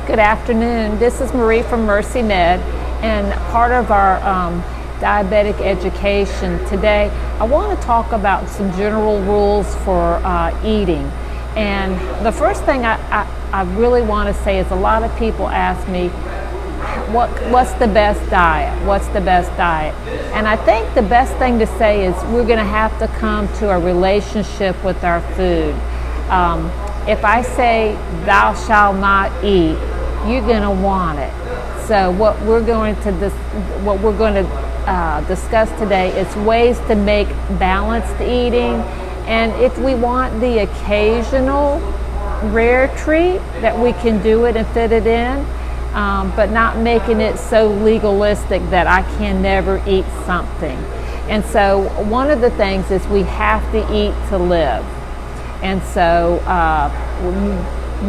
Good afternoon. This is Marie from Mercy Med, and part of our diabetic education today, I want to talk about some general rules for eating. And the first thing I really want to say is a lot of people ask me, what's the best diet? What's the best diet? And I think the best thing to say is we're going to have to come to a relationship with our food. If I say, thou shalt not eat, you're going to want it. So what we're going to discuss today is ways to make balanced eating. And if we want the occasional rare treat, that we can do it and fit it in, but not making it so legalistic that I can never eat something. And so one of the things is we have to eat to live. And so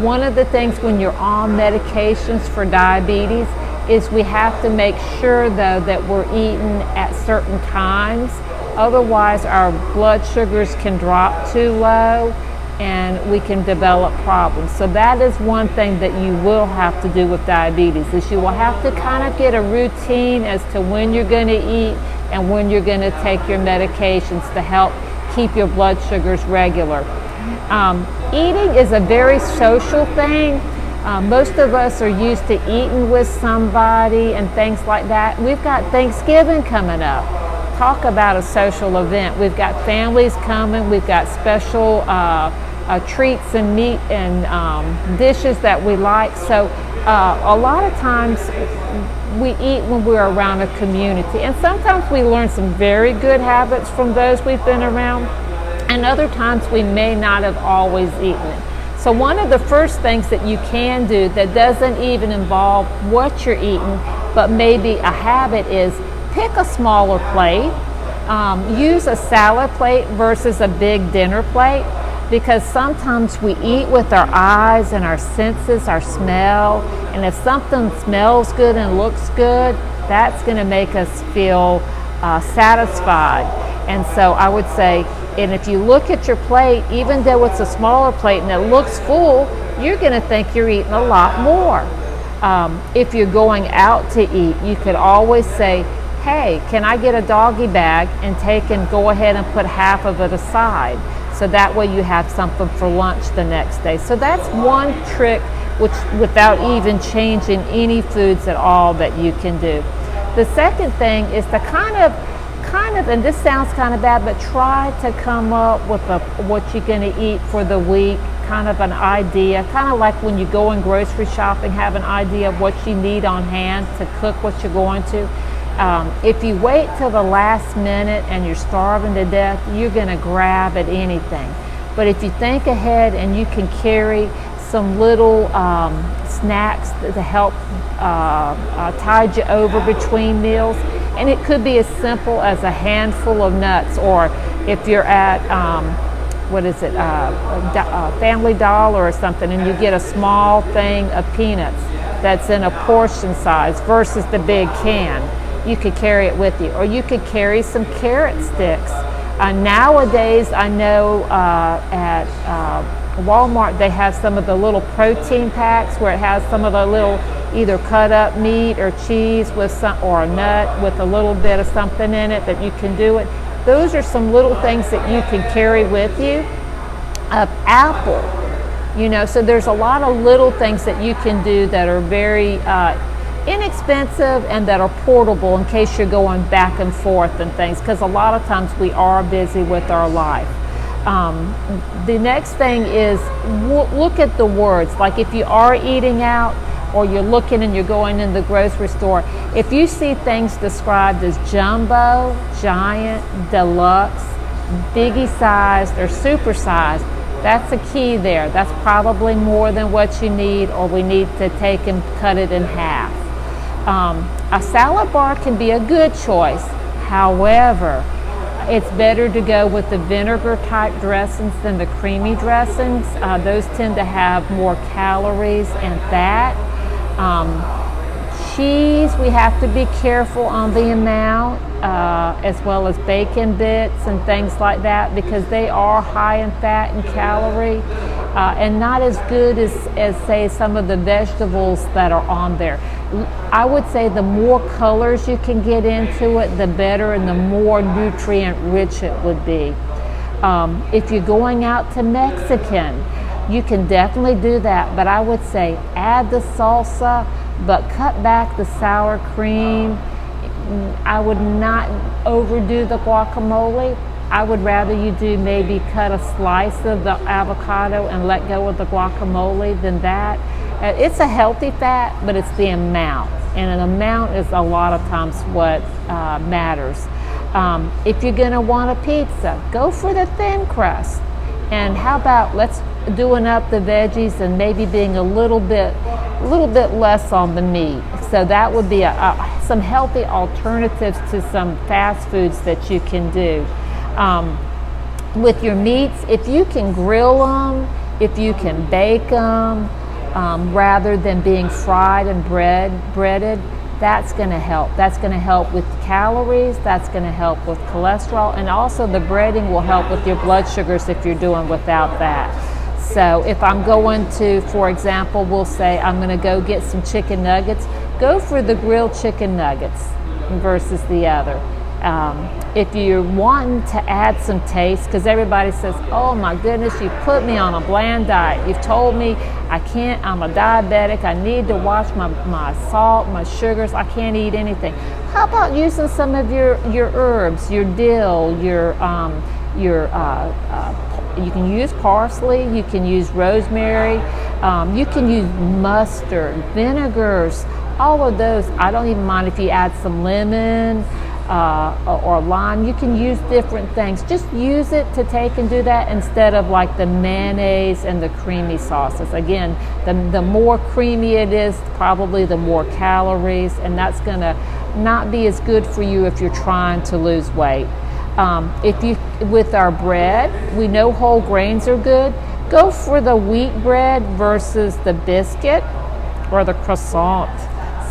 one of the things when you're on medications for diabetes is we have to make sure though that we're eating at certain times. Otherwise our blood sugars can drop too low and we can develop problems. So that is one thing that you will have to do with diabetes, is you will have to kind of get a routine as to when you're going to eat and when you're going to take your medications to help keep your blood sugars regular. Eating is a very social thing. Most of us are used to eating with somebody and things like that. We've got Thanksgiving coming up. Talk about a social event. We've got families coming. We've got special treats and meat and dishes that we like. So a lot of times we eat when we're around a community. And sometimes we learn some very good habits from those we've been around. And other times we may not have always eaten it. So one of the first things that you can do that doesn't even involve what you're eating, but maybe a habit, is pick a smaller plate. Use a salad plate versus a big dinner plate, because sometimes we eat with our eyes and our senses, our smell, and if something smells good and looks good, that's going to make us feel satisfied. And so I would say, and if you look at your plate, even though it's a smaller plate and it looks full, you're going to think you're eating a lot more. If you're going out to eat, you could always say, hey, can I get a doggy bag and go ahead and put half of it aside, so that way you have something for lunch the next day. So that's one trick without even changing any foods at all that you can do. The second thing is to kind of, and this sounds kind of bad, but try to come up with what you're going to eat for the week, kind of an idea, kind of like when you go in grocery shopping, have an idea of what you need on hand to cook what you're going to. If you wait till the last minute and you're starving to death, you're going to grab at anything. But if you think ahead and you can carry some little snacks to help tide you over between meals, and it could be as simple as a handful of nuts, or if you're at Family Dollar or something, and you get a small thing of peanuts that's in a portion size versus the big can, you could carry it with you. Or you could carry some carrot sticks. Nowadays, I know at Walmart they have some of the little protein packs where it has some of the little either cut up meat or cheese with or a nut with a little bit of something in it that you can do it. Those are some little things that you can carry with you. Apple, so there's a lot of little things that you can do that are very inexpensive and that are portable in case you're going back and forth and things, because a lot of times we are busy with our life. The next thing is look at the words. Like if you are eating out or you're looking and you're going in the grocery store, if you see things described as jumbo, giant, deluxe, biggie sized, or super sized, that's a key there. That's probably more than what you need, or we need to take and cut it in half. A salad bar can be a good choice. However, it's better to go with the vinegar type dressings than the creamy dressings. Those tend to have more calories and fat. Cheese, we have to be careful on the amount, as well as bacon bits and things like that, because they are high in fat and calorie. and not as good as say some of the vegetables that are on there. I would say the more colors you can get into it, the better and the more nutrient rich it would be. If you're going out to Mexican, you can definitely do that, but I would say add the salsa, but cut back the sour cream. I would not overdo the guacamole. I would rather you do maybe cut a slice of the avocado and let go of the guacamole than that. It's a healthy fat, but it's the amount, and an amount is a lot of times what matters. If you're going to want a pizza, go for the thin crust. And how about let's doing up the veggies and maybe being a little bit less on the meat. So that would be some healthy alternatives to some fast foods that you can do. With your meats, if you can grill them, if you can bake them, rather than being fried and breaded, that's going to help. That's going to help with calories, that's going to help with cholesterol, and also the breading will help with your blood sugars if you're doing without that. So if I'm going to, for example, we'll say I'm going to go get some chicken nuggets, go for the grilled chicken nuggets versus the other. If you're wanting to add some taste, because everybody says, oh my goodness, you put me on a bland diet. You've told me I can't, I'm a diabetic, I need to watch my salt, my sugars, I can't eat anything. How about using some of your herbs, your dill, you can use parsley, you can use rosemary, you can use mustard, vinegars, all of those. I don't even mind if you add some lemon, or lime. You can use different things. Just use it to take and do that instead of like the mayonnaise and the creamy sauces. Again, the more creamy it is, probably the more calories, and that's going to not be as good for you if you're trying to lose weight. With our bread, we know whole grains are good. Go for the wheat bread versus the biscuit or the croissant.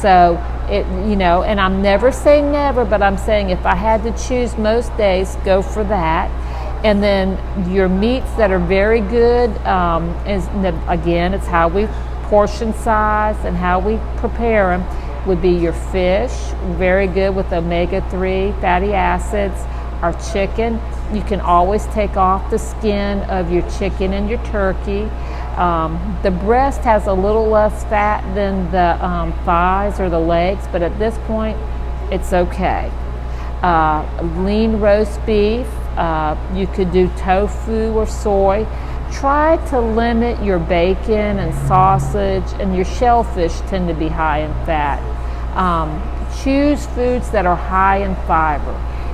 So and I'm never saying never, but I'm saying if I had to choose most days, go for that. And then your meats that are very good, again, it's how we portion size and how we prepare them, would be your fish, very good with omega-3 fatty acids. Our chicken, you can always take off the skin of your chicken and your turkey. The breast has a little less fat than the thighs or the legs, but at this point, it's okay. Lean roast beef, you could do tofu or soy. Try to limit your bacon and sausage, and your shellfish tend to be high in fat. Choose foods that are high in fiber,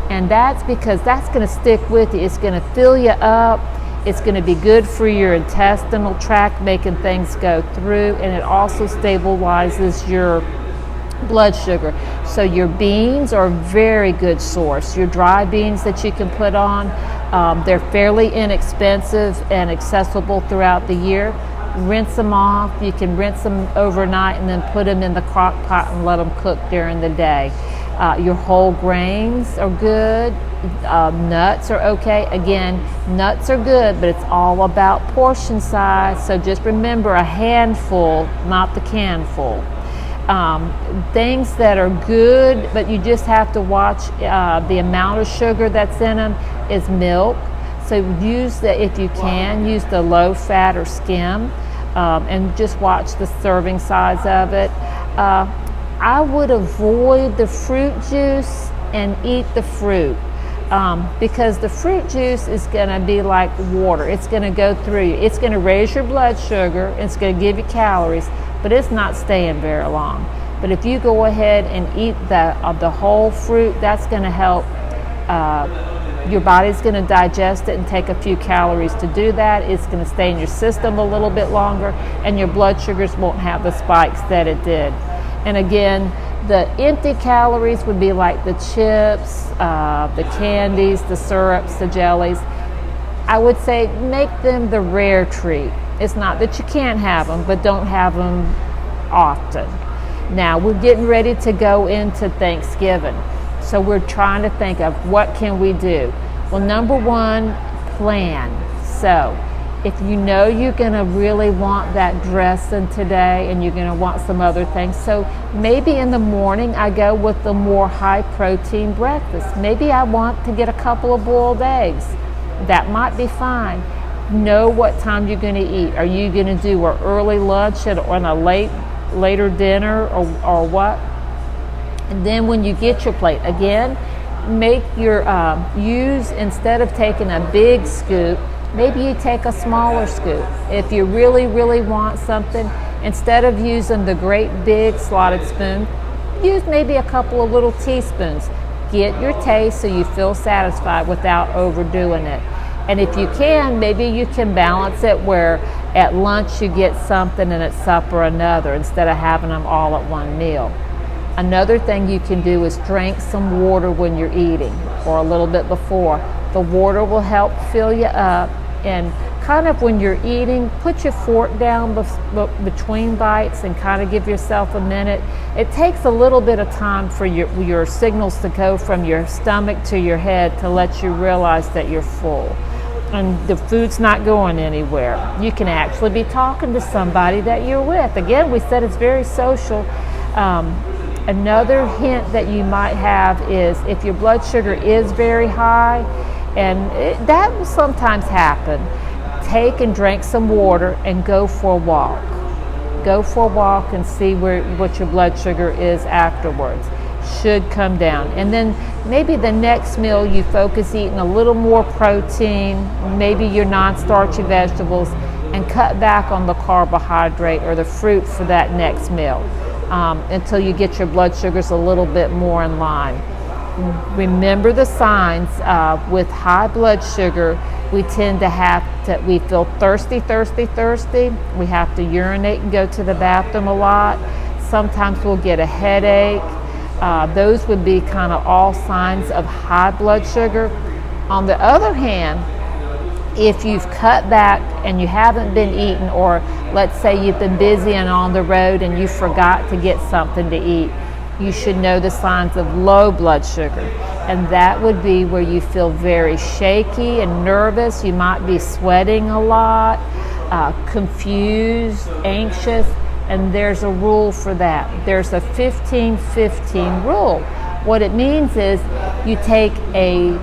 and that's because that's going to stick with you. It's going to fill you up. It's going to be good for your intestinal tract, making things go through, and it also stabilizes your blood sugar. So your beans are a very good source. Your dry beans that you can put on, they're fairly inexpensive and accessible throughout the year. Rinse them off. You can rinse them overnight and then put them in the crock pot and let them cook during the day. Your whole grains are good. Nuts are okay. Again, nuts are good, but it's all about portion size. So just remember, a handful, not the canful. Things that are good, but you just have to watch the amount of sugar that's in them, is milk. So if you can, use the low fat or skim, and just watch the serving size of it. I would avoid the fruit juice and eat the fruit. Because the fruit juice is going to be like water. It's going to go through you. It's going to raise your blood sugar. It's going to give you calories, but it's not staying very long. But if you go ahead and eat the whole fruit, that's going to help. Your body's going to digest it and take a few calories to do that. It's going to stay in your system a little bit longer, and your blood sugars won't have the spikes that it did. And again, the empty calories would be like the chips, the candies, the syrups, the jellies. I would say make them the rare treat. It's not that you can't have them, but don't have them often. Now, we're getting ready to go into Thanksgiving. So we're trying to think of what can we do. Well, number one, plan. So If you know you're going to really want that dressing today and you're going to want some other things, so maybe in the morning I go with the more high protein breakfast. Maybe I want to get a couple of boiled eggs. That might be fine. Know what time you're going to eat. Are you going to do an early lunch or a later dinner or what? And then when you get your plate, again, make your use, instead of taking a big scoop, maybe you take a smaller scoop. If you really, really want something, instead of using the great big slotted spoon, use maybe a couple of little teaspoons. Get your taste so you feel satisfied without overdoing it. And if you can, maybe you can balance it where at lunch you get something and at supper another, instead of having them all at one meal. Another thing you can do is drink some water when you're eating, or a little bit before. The water will help fill you up, and kind of when you're eating, put your fork down between bites and kind of give yourself a minute. It takes a little bit of time for your signals to go from your stomach to your head to let you realize that you're full. And the food's not going anywhere. You can actually be talking to somebody that you're with. Again, we said it's very social. Another hint that you might have is if your blood sugar is very high, and that will sometimes happen, take and drink some water and go for a walk. Go for a walk and see what your blood sugar is afterwards. Should come down. And then maybe the next meal you focus eating a little more protein, maybe your non-starchy vegetables, and cut back on the carbohydrate or the fruit for that next meal until you get your blood sugars a little bit more in line. Remember the signs. With high blood sugar, we tend to we feel thirsty. We have to urinate and go to the bathroom a lot. Sometimes we'll get a headache. Those would be kind of all signs of high blood sugar. On the other hand, if you've cut back and you haven't been eating, or let's say you've been busy and on the road and you forgot to get something to eat, you should know the signs of low blood sugar. And that would be where you feel very shaky and nervous. You might be sweating a lot, confused, anxious. And there's a rule for that. There's a 15-15 rule. What it means is you take a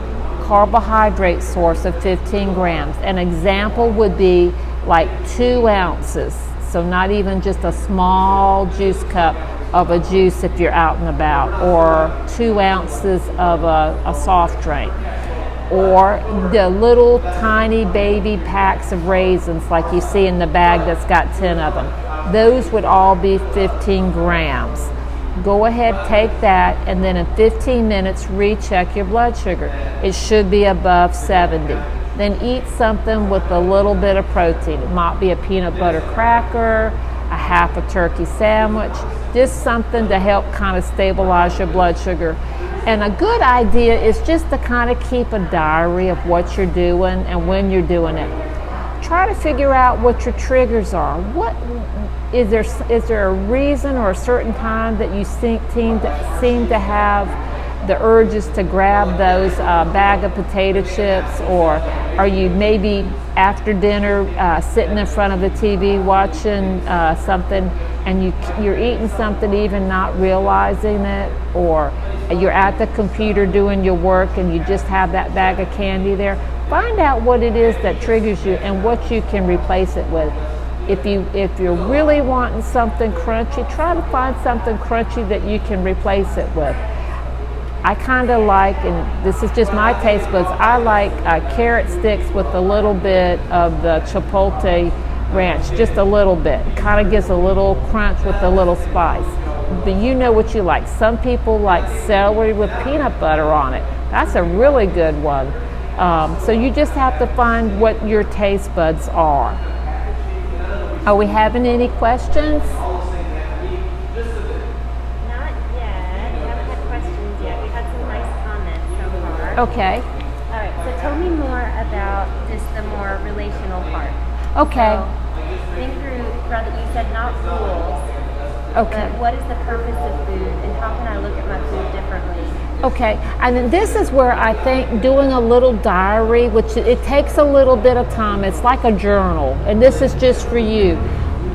carbohydrate source of 15 grams. An example would be like 2 ounces. So not even just a small juice cup of a juice if you're out and about, or 2 ounces of a soft drink, or the little tiny baby packs of raisins like you see in the bag that's got 10 of them. Those would all be 15 grams. Go ahead, take that, and then in 15 minutes recheck your blood sugar. It should be above 70. Then eat something with a little bit of protein. It might be a peanut butter cracker, a half a turkey sandwich, just something to help kind of stabilize your blood sugar. And a good idea is just to kind of keep a diary of what you're doing and when you're doing it. Try to figure out what your triggers are. What is there a reason or a certain time that you seem to have the urges to grab those bag of potato chips, or are you maybe after dinner sitting in front of the TV watching something and you're eating something even not realizing it, or you're at the computer doing your work and you just have that bag of candy there? Find out what it is that triggers you and what you can replace it with. If you're really wanting something crunchy, try to find something crunchy that you can replace it with. I kind of like, and this is just my taste buds, I like carrot sticks with a little bit of the chipotle ranch, just a little bit. It kind of gives a little crunch with a little spice. But you know what you like. Some people like celery with peanut butter on it. That's a really good one. So you just have to find what your taste buds are. Are we having any questions? Not yet. We haven't had questions yet. We've had some nice comments so far. Okay. All right. So tell me more about just the more relational part. Okay. So think through, rather, you said not rules. Okay. But what is the purpose of food, and how can I look at my food differently? Okay, and then this is where I think doing a little diary, which it takes a little bit of time, it's like a journal, and this is just for you.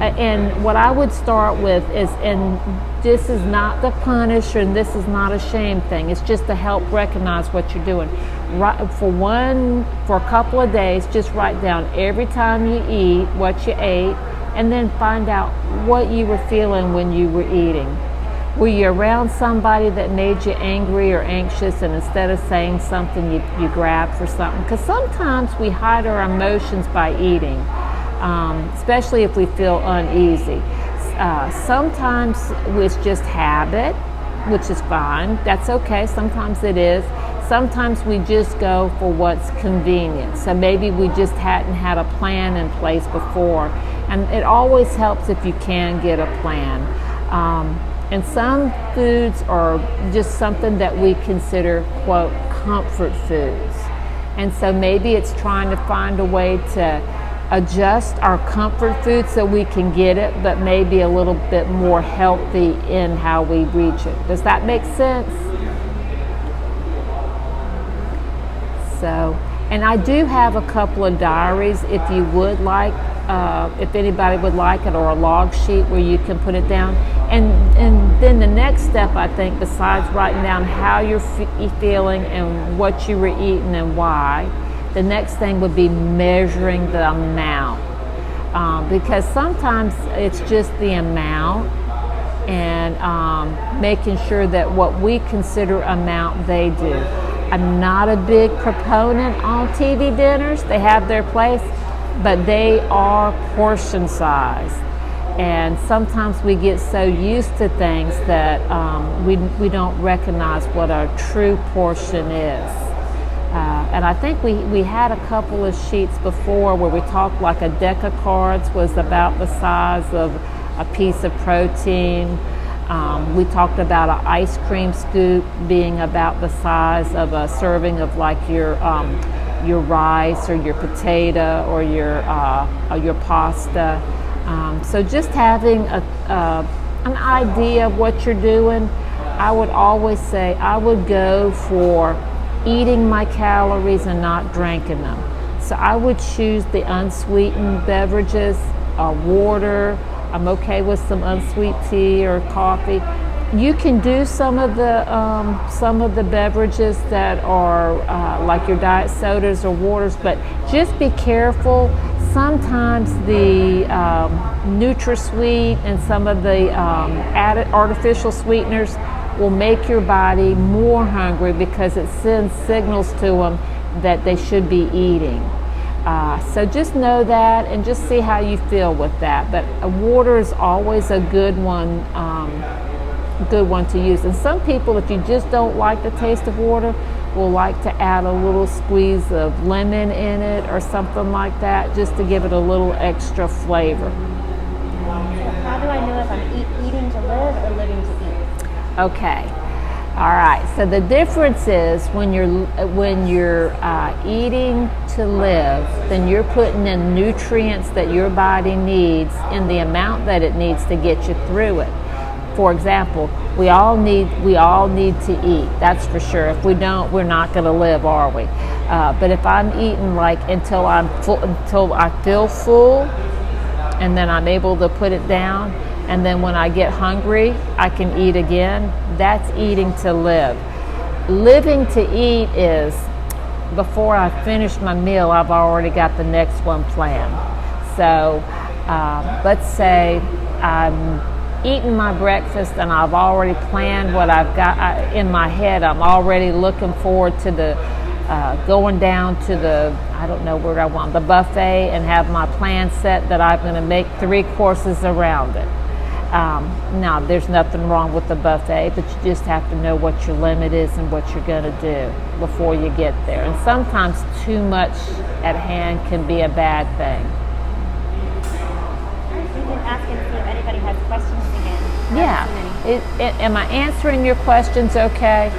And what I would start with is, and this is not the punish and this is not a shame thing, it's just to help recognize what you're doing. For a couple of days, just write down every time you eat what you ate, and then find out what you were feeling when you were eating. Were you around somebody that made you angry or anxious, and instead of saying something, you grab for something? Because sometimes we hide our emotions by eating, especially if we feel uneasy. Sometimes it's just habit, which is fine. That's okay. Sometimes it is. Sometimes we just go for what's convenient. So maybe we just hadn't had a plan in place before. And it always helps if you can get a plan. And some foods are just something that we consider, quote, comfort foods. And so maybe it's trying to find a way to adjust our comfort food so we can get it, but maybe a little bit more healthy in how we reach it. Does that make sense? So, and I do have a couple of diaries if you would like, if anybody would like it, or a log sheet where you can put it down. And then the next step, I think, besides writing down how you're feeling and what you were eating and why, the next thing would be measuring the amount. Because sometimes it's just the amount, and making sure that what we consider amount, they do. I'm not a big proponent on TV dinners. They have their place, but they are portion size. And sometimes we get so used to things that we don't recognize what our true portion is. And I think we had a couple of sheets before where we talked like a deck of cards was about the size of a piece of protein. We talked about an ice cream scoop being about the size of a serving of like your rice or your potato or your pasta. So just having an idea of what you're doing, I would always say I would go for eating my calories and not drinking them. So I would choose the unsweetened beverages, water. I'm okay with some unsweet tea or coffee. You can do some of the beverages that are like your diet sodas or waters, but just be careful. Sometimes the NutraSweet and some of the added artificial sweeteners will make your body more hungry because it sends signals to them that they should be eating. So just know that and just see how you feel with that. But water is always a good one to use. And some people, if you just don't like the taste of water, will like to add a little squeeze of lemon in it or something like that, just to give it a little extra flavor. How do I know if I'm eating to live or living to eat? Okay. All right. So the difference is when you're eating to live, then you're putting in nutrients that your body needs in the amount that it needs to get you through it. For example, we all need to eat. That's for sure. If we don't, we're not going to live, are we? But if I'm eating like until I feel full, and then I'm able to put it down, and then when I get hungry, I can eat again. That's eating to live. Living to eat is before I finish my meal, I've already got the next one planned. So let's say I'm eating my breakfast and I've already planned what I've got in my head. I'm already looking forward to the going down to the, I don't know where I want, the buffet, and have my plan set that I'm going to make 3 courses around it. Now, there's nothing wrong with the buffet, but you just have to know what your limit is and what you're going to do before you get there. And sometimes too much at hand can be a bad thing. We can ask and see if anybody has questions again. Yeah. Am I answering your questions okay?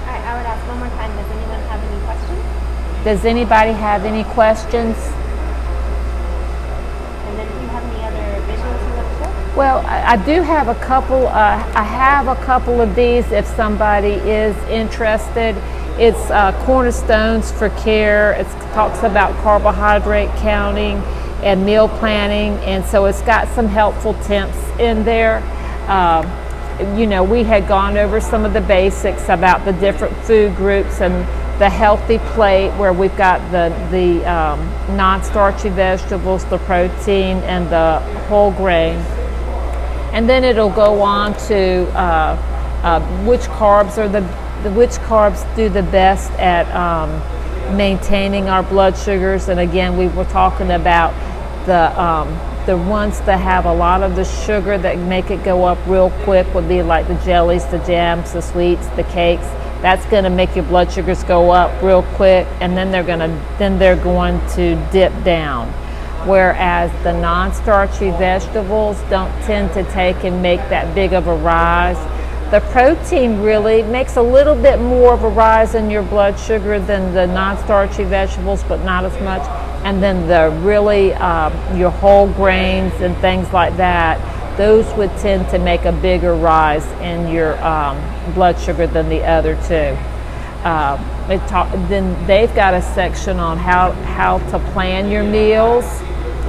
I would ask one more time, does anyone have any questions? Does anybody have any questions? And Well, I do have a couple. I have a couple of these if somebody is interested. It's Cornerstones for Care. It talks about carbohydrate counting and meal planning, and so it's got some helpful tips in there. You know, we had gone over some of the basics about the different food groups and the healthy plate, where we've got the non-starchy vegetables, the protein, and the whole grain. And then it'll go on to which carbs do the best at maintaining our blood sugars. And again, we were talking about the ones that have a lot of the sugar that make it go up real quick would be like the jellies, the jams, the sweets, the cakes. That's going to make your blood sugars go up real quick, and then they're going to dip down. Whereas the non-starchy vegetables don't tend to take and make that big of a rise. The protein really makes a little bit more of a rise in your blood sugar than the non-starchy vegetables, but not as much. And then the really, your whole grains and things like that, those would tend to make a bigger rise in your blood sugar than the other two. Then they've got a section on how to plan your meals.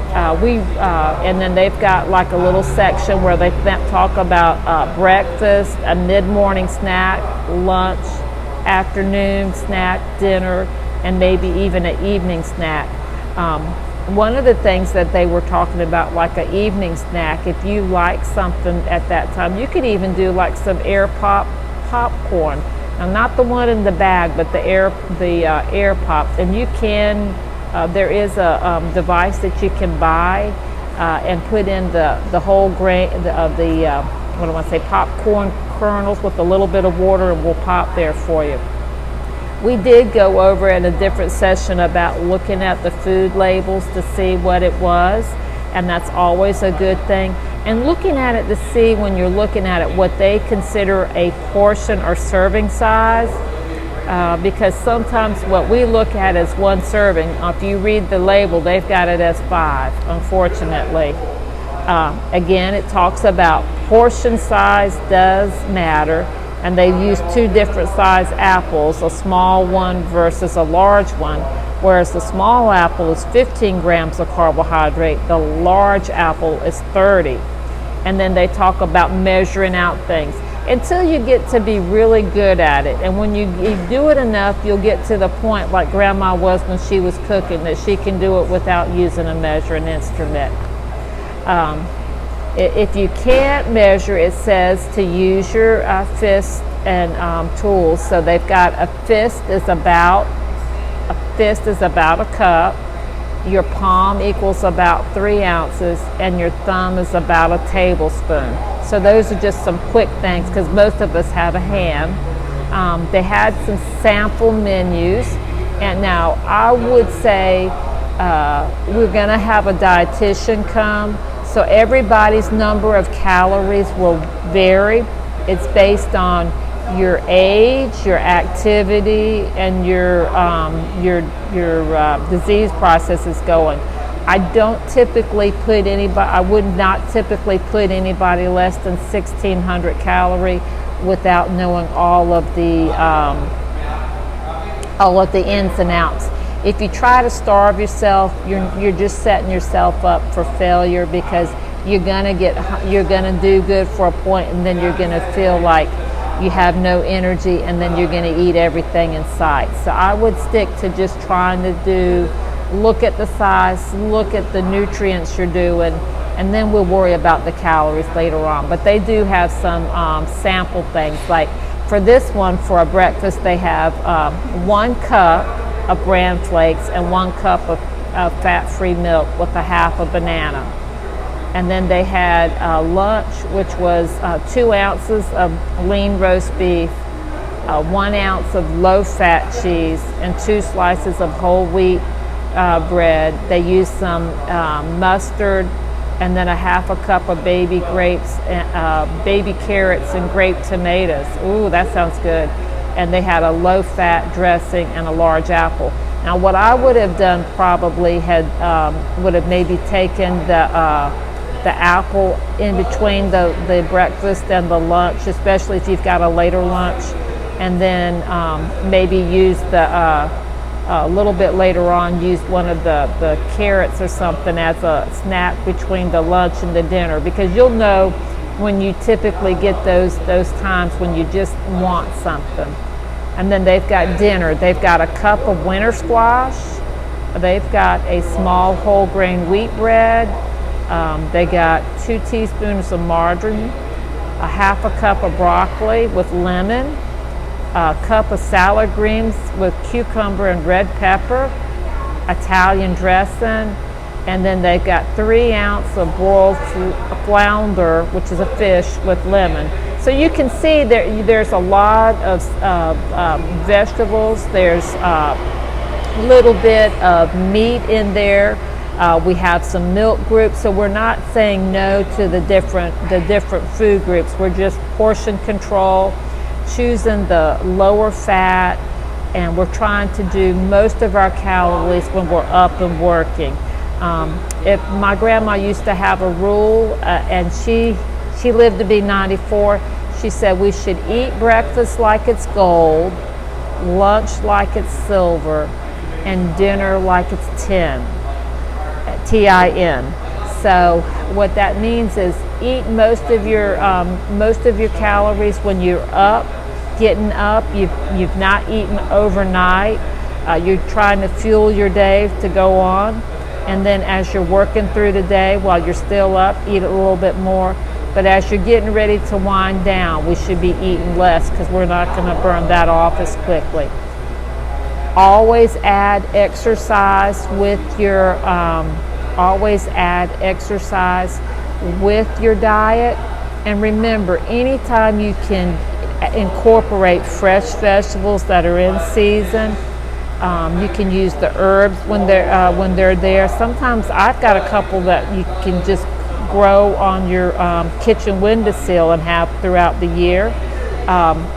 And then they've got like a little section where they talk about breakfast, a mid-morning snack, lunch, afternoon snack, dinner, and maybe even an evening snack. One of the things that they were talking about, like an evening snack, if you like something at that time, you could even do like some popcorn. Now, not the one in the bag, but the air pop, and you can. There is a device that you can buy and put in the whole grain what do I want to say, popcorn kernels with a little bit of water, and will pop there for you. We did go over in a different session about looking at the food labels to see what it was, and that's always a good thing. And looking at it to see, when you're looking at it, what they consider a portion or serving size. Because sometimes what we look at as one serving, if you read the label, they've got it as 5, unfortunately. Again, it talks about portion size does matter, and they use 2 different size apples, a small one versus a large one, whereas the small apple is 15 grams of carbohydrate, the large apple is 30. And then they talk about measuring out things until you get to be really good at it. And when you do it enough, you'll get to the point like Grandma was when she was cooking, that she can do it without using a measuring instrument. If you can't measure, it says to use your fist and tools. So they've got a fist is about a cup. Your palm equals about 3 ounces, and your thumb is about a tablespoon. So those are just some quick things, because most of us have a hand. They had some sample menus, and now I would say we're going to have a dietitian come, so everybody's number of calories will vary. It's based on your age, your activity, and your disease process is going. I would not typically put anybody less than 1,600 calorie without knowing all of the ins and outs. If you try to starve yourself, you're just setting yourself up for failure, because you're gonna do good for a point, and then you're gonna feel like you have no energy, and then you're gonna eat everything in sight. So I would stick to just trying to look at the size, look at the nutrients you're doing, and then we'll worry about the calories later on. But they do have some sample things. Like for this one, for a breakfast, they have 1 cup of bran flakes and 1 cup of fat-free milk with a half a banana. And then they had lunch, which was 2 ounces of lean roast beef, 1 ounce of low-fat cheese, and 2 slices of whole wheat bread. They used some mustard, and then a half a cup of baby grapes, baby carrots, and grape tomatoes. Ooh, that sounds good. And they had a low-fat dressing and a large apple. Now, what I would have done probably would have maybe taken the the apple in between the breakfast and the lunch, especially if you've got a later lunch, and then maybe use a little bit later on, use one of the carrots or something as a snack between the lunch and the dinner, because you'll know when you typically get those times when you just want something. And then they've got dinner. They've got a cup of winter squash. They've got a small whole grain wheat bread. They got 2 teaspoons of margarine, a half a cup of broccoli with lemon, a cup of salad greens with cucumber and red pepper, Italian dressing, and then they've got 3 ounces of boiled flounder, which is a fish, with lemon. So you can see there's a lot of vegetables. There's a little bit of meat in there. We have some milk groups, so we're not saying no to the different food groups. We're just portion control, choosing the lower fat, and we're trying to do most of our calories when we're up and working. If my grandma used to have a rule, and she lived to be 94, she said we should eat breakfast like it's gold, lunch like it's silver, and dinner like it's tin, T-I-N. So what that means is eat most of your calories when you're up, getting up. You've not eaten overnight. You're trying to fuel your day to go on, and then as you're working through the day while you're still up, eat a little bit more. But as you're getting ready to wind down, we should be eating less, because we're not going to burn that off as quickly. Always add exercise with your diet. And remember, anytime you can incorporate fresh vegetables that are in season, you can use the herbs when they're there. Sometimes I've got a couple that you can just grow on your kitchen windowsill and have throughout the year.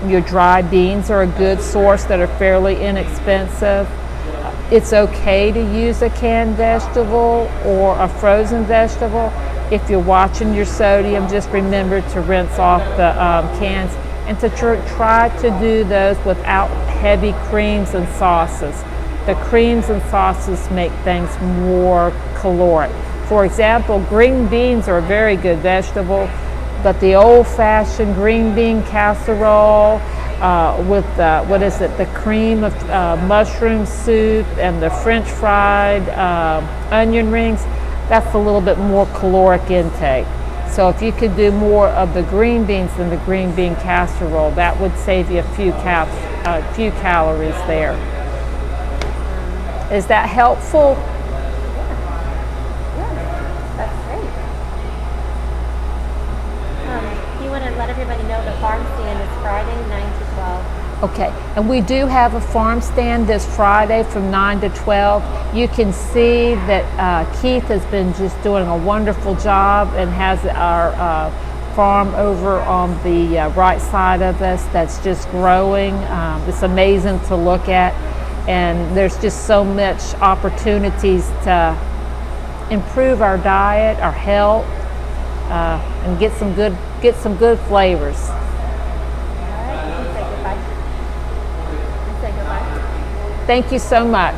Your dry beans are a good source that are fairly inexpensive. It's okay to use a canned vegetable or a frozen vegetable. If you're watching your sodium, just remember to rinse off the cans, and to try to do those without heavy creams and sauces. The creams and sauces make things more caloric. For example, green beans are a very good vegetable, but the old-fashioned green bean casserole with the cream of mushroom soup and the French fried onion rings, that's a little bit more caloric intake. So if you could do more of the green beans than the green bean casserole, that would save you a few calories there. Is that helpful? Let everybody know the farm stand is Friday 9 to 12. Okay, and we do have a farm stand this Friday from 9 to 12. You can see that Keith has been just doing a wonderful job and has our farm over on the right side of us that's just growing. It's amazing to look at, and there's just so much opportunities to improve our diet, our health, and get some good flavors. All right, you can say goodbye. Thank you so much.